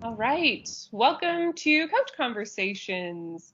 All right, welcome to Couch Conversations.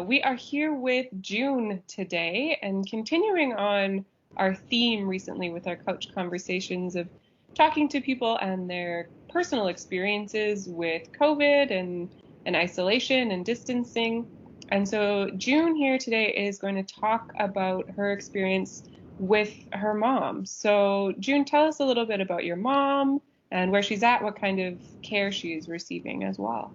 We are here with June today and continuing on our theme recently with our Couch Conversations of talking to people and their personal experiences with COVID and isolation and distancing. And so June here today is going to talk about her experience with her mom. So June, tell us a little bit about your mom and where she's at, what kind of care she is receiving as well.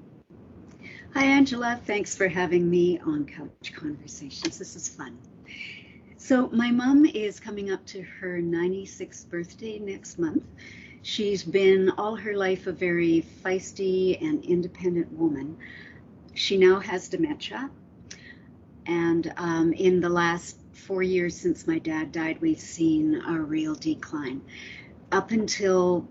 Hi, Angela. Thanks for having me on Couch Conversations. This is fun. So, my mom is coming up to her 96th birthday next month. She's been all her life a very feisty and independent woman. She now has dementia, and in the last 4 years since my dad died, we've seen a real decline. Up until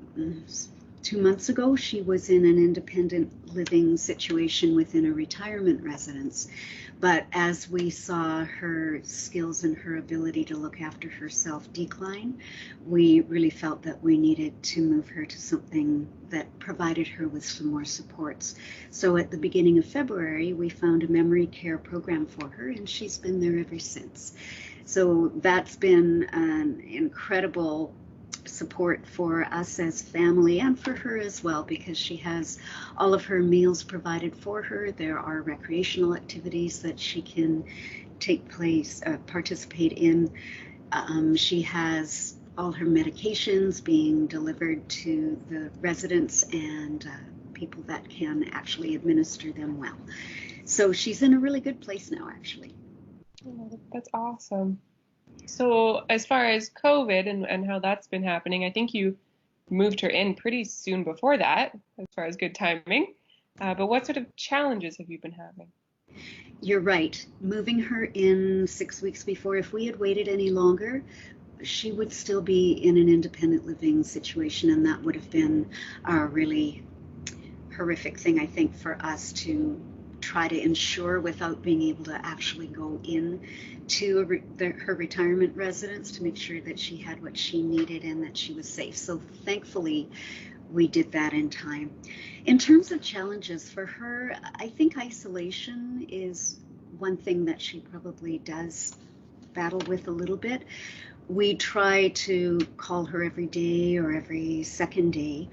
2 months ago, she was in an independent living situation within a retirement residence. But as we saw her skills and her ability to look after herself decline, we really felt that we needed to move her to something that provided her with some more supports. So at the beginning of February, we found a memory care program for her, and she's been there ever since. So that's been an incredible support for us as family and for her as well, because she has all of her meals provided for her. There are recreational activities that she can participate in. She has all her medications being delivered to the residents and people that can actually administer them well. So she's in a really good place now, actually. Oh, that's awesome. So, as far as COVID and how that's been happening, I think you moved her in pretty soon before that, as far as good timing. But what sort of challenges have you been having? You're right. Moving her in 6 weeks before, if we had waited any longer, she would still be in an independent living situation, and that would have been a really horrific thing, I think, for us to try to ensure without being able to actually go in to her retirement residence to make sure that she had what she needed and that she was safe. So thankfully, we did that in time. In terms of challenges for her, I think isolation is one thing that she probably does battle with a little bit. We try to call her every day or every second day.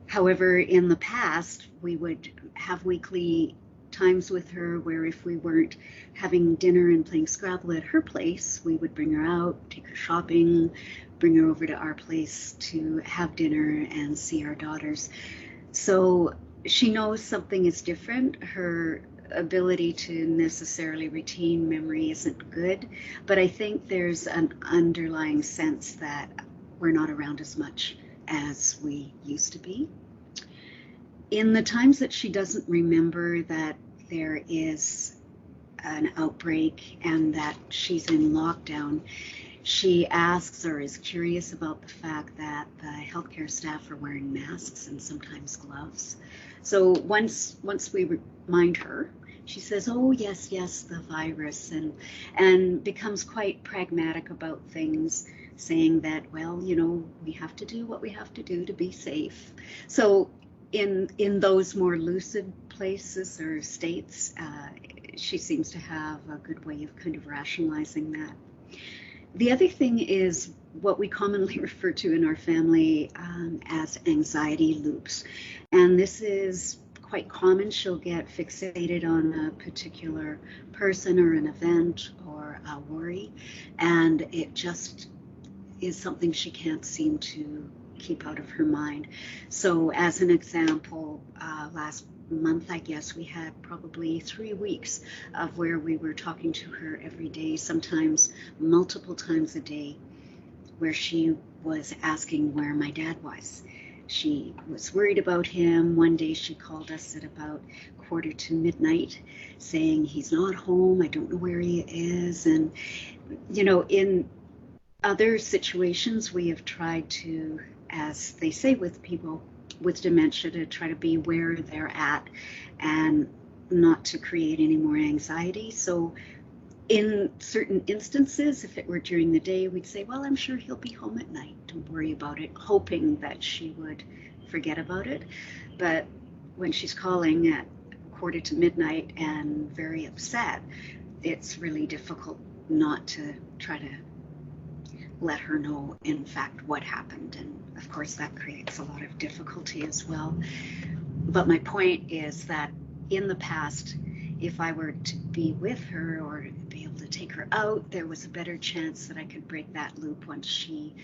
However, in the past, we would have weekly times with her where if we weren't having dinner and playing Scrabble at her place, we would bring her out, take her shopping, bring her over to our place to have dinner and see our daughters. So she knows something is different. Her ability to necessarily retain memory isn't good, but I think there's an underlying sense that we're not around as much as we used to be. In the times that she doesn't remember that there is an outbreak and that she's in lockdown, she asks or is curious about the fact that the healthcare staff are wearing masks and sometimes gloves. So once we remind her, she says, "Oh yes, yes, the virus," and becomes quite pragmatic about things, saying that, well, we have to do what we have to do to be safe. So in those more lucid places or states, she seems to have a good way of kind of rationalizing that. The other thing is what we commonly refer to in our family as anxiety loops. And this is quite common. She'll get fixated on a particular person or an event or a worry, and it just is something she can't seem to keep out of her mind. So as an example, last month, I guess, we had probably 3 weeks of where we were talking to her every day, sometimes multiple times a day, where she was asking where my dad was. She was worried about him. One day she called us at about 1:45 saying, "He's not home. I don't know where he is." And, in other situations, we have tried to, as they say with people with dementia, to try to be where they're at and not to create any more anxiety. So in certain instances, if it were during the day, we'd say, "Well, I'm sure he'll be home at night. Don't worry about it," hoping that she would forget about it. But when she's calling at 1:45 and very upset, it's really difficult not to try to let her know, in fact, what happened. And of course, that creates a lot of difficulty as well. But my point is that in the past, if I were to be with her or be able to take her out, there was a better chance that I could break that loop once she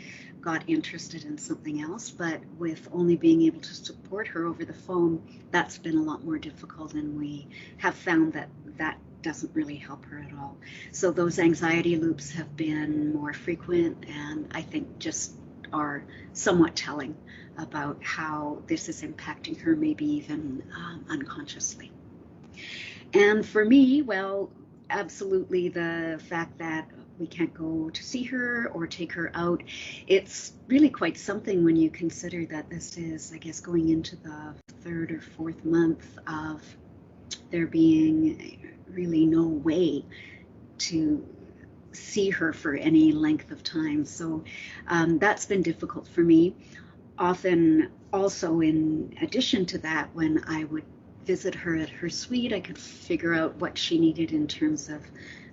got interested in something else. But with only being able to support her over the phone, that's been a lot more difficult, and we have found that that doesn't really help her at all. So those anxiety loops have been more frequent, and I think just are somewhat telling about how this is impacting her, maybe even unconsciously. And for me, well, absolutely the fact that we can't go to see her or take her out, it's really quite something when you consider that this is, I guess, going into the 3rd or 4th month of there being really no way to see her for any length of time. So that's been difficult for me. Often also, in addition to that, when I would visit her at her suite, I could figure out what she needed in terms of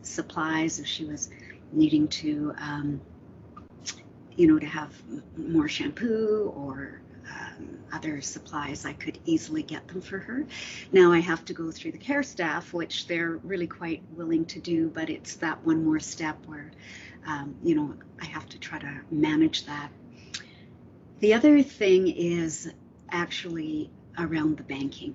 supplies, if she was needing to to have more shampoo or other supplies, I could easily get them for her. Now I have to go through the care staff, which they're really quite willing to do, but it's that one more step where I have to try to manage that. The other thing is actually around the banking.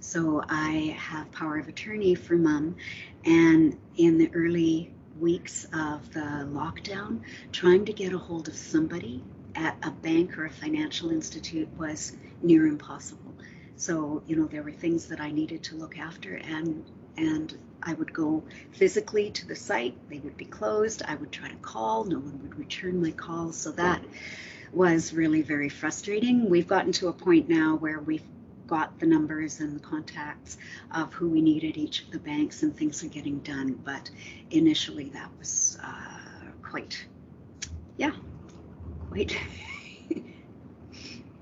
So I have power of attorney for Mum, and in the early weeks of the lockdown, trying to get a hold of somebody at a bank or a financial institute was near impossible. So, there were things that I needed to look after, and I would go physically to the site. They would be closed. I would try to call. No one would return my calls. So that was really very frustrating. We've gotten to a point now where we've got the numbers and the contacts of who we need at each of the banks, and things are getting done. But initially that was quite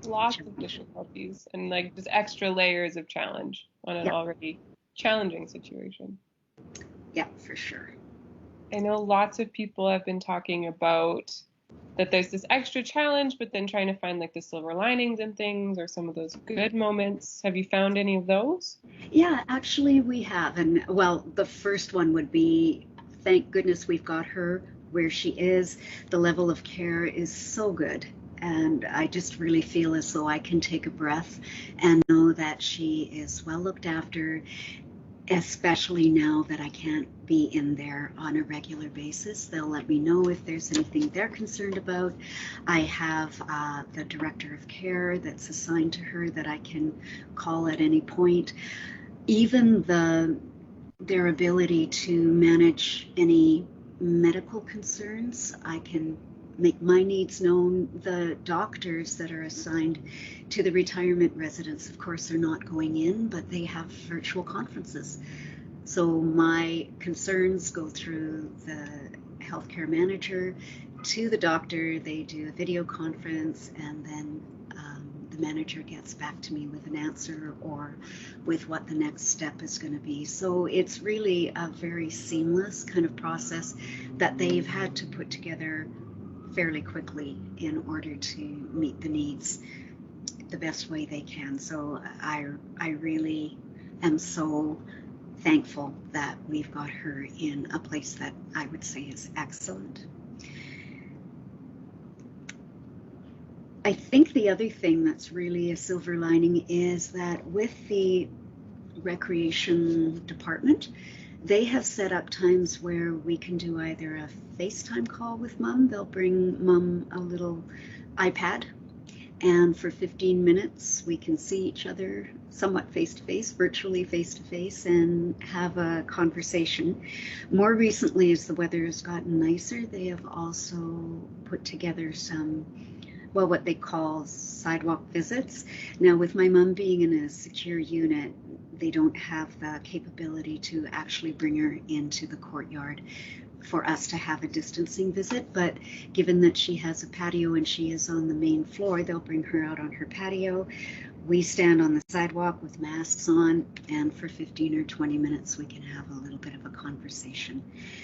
Lots of difficulties and like just extra layers of challenge on an already challenging situation. Yeah, for sure. I know lots of people have been talking about that there's this extra challenge, but then trying to find like the silver linings and things, or some of those good moments. Have you found any of those? Yeah, actually we have. And well, the first one would be, thank goodness we've got her where she is. The level of care is so good. And I just really feel as though I can take a breath and know that she is well looked after, especially now that I can't be in there on a regular basis. They'll let me know if there's anything they're concerned about. I have the director of care that's assigned to her that I can call at any point. Even their ability to manage any medical concerns, I can make my needs known. The doctors that are assigned to the retirement residents, of course, are not going in, but they have virtual conferences. So my concerns go through the healthcare manager to the doctor. They do a video conference, and then the manager gets back to me with an answer or with what the next step is going to be. So it's really a very seamless kind of process that they've had to put together fairly quickly in order to meet the needs the best way they can. So I really am so thankful that we've got her in a place that I would say is excellent. I think the other thing that's really a silver lining is that with the recreation department, they have set up times where we can do either a FaceTime call with Mum. They'll bring Mum a little iPad, and for 15 minutes we can see each other somewhat face-to-face, virtually face-to-face, and have a conversation. More recently, as the weather has gotten nicer, they have also put together some, well, what they call sidewalk visits. Now, with my mum being in a secure unit, they don't have the capability to actually bring her into the courtyard for us to have a distancing visit. But given that she has a patio and she is on the main floor, they'll bring her out on her patio. we stand on the sidewalk with masks on, and for 15 or 20 minutes we can have a little bit of a conversation.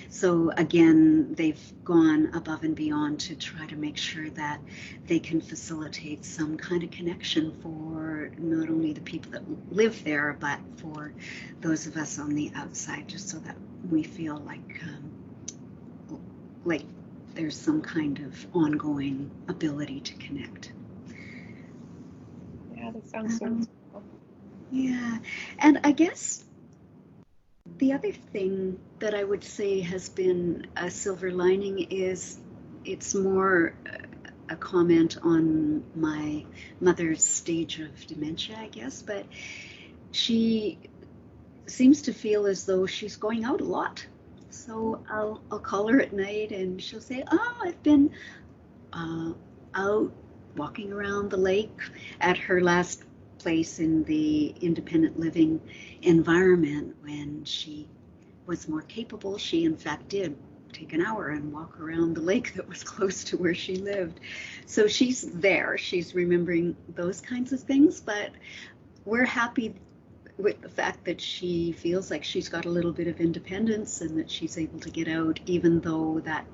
So again, they've gone above and beyond to try to make sure that they can facilitate some kind of connection for not only the people that live there, but for those of us on the outside, just so that we feel like there's some kind of ongoing ability to connect. Yeah, that sounds so cool. Yeah, and I guess the other thing that I would say has been a silver lining is it's more a comment on my mother's stage of dementia, I guess, but she seems to feel as though she's going out a lot. So I'll call her at night and she'll say, "Oh, I've been out walking around the lake." At her last place in the independent living environment, when she was more capable, she in fact did take an hour and walk around the lake that was close to where she lived. So she's there, she's remembering those kinds of things, but we're happy with the fact that she feels like she's got a little bit of independence and that she's able to get out, even though that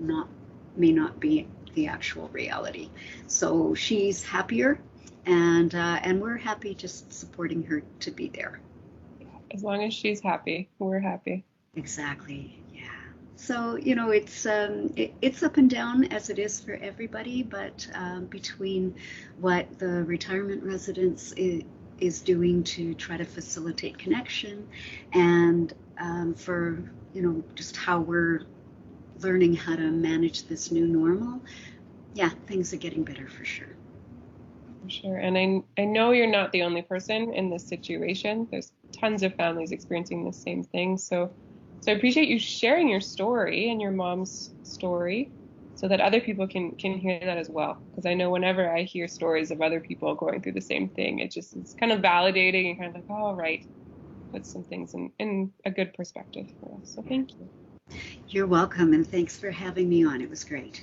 may not be the actual reality. So she's happier, and we're happy just supporting her to be there. As long as she's happy, we're happy. Exactly. Yeah. So it's up and down as it is for everybody, but between what the retirement residence is doing to try to facilitate connection, and for just how we're learning how to manage this new normal, yeah, things are getting better for sure. For sure. And I know you're not the only person in this situation. There's tons of families experiencing the same thing. So I appreciate you sharing your story and your mom's story so that other people can hear that as well. Because I know whenever I hear stories of other people going through the same thing, it's kind of validating and kind of like, oh, right, put some things in a good perspective for us. So thank you. You're welcome, and thanks for having me on. It was great.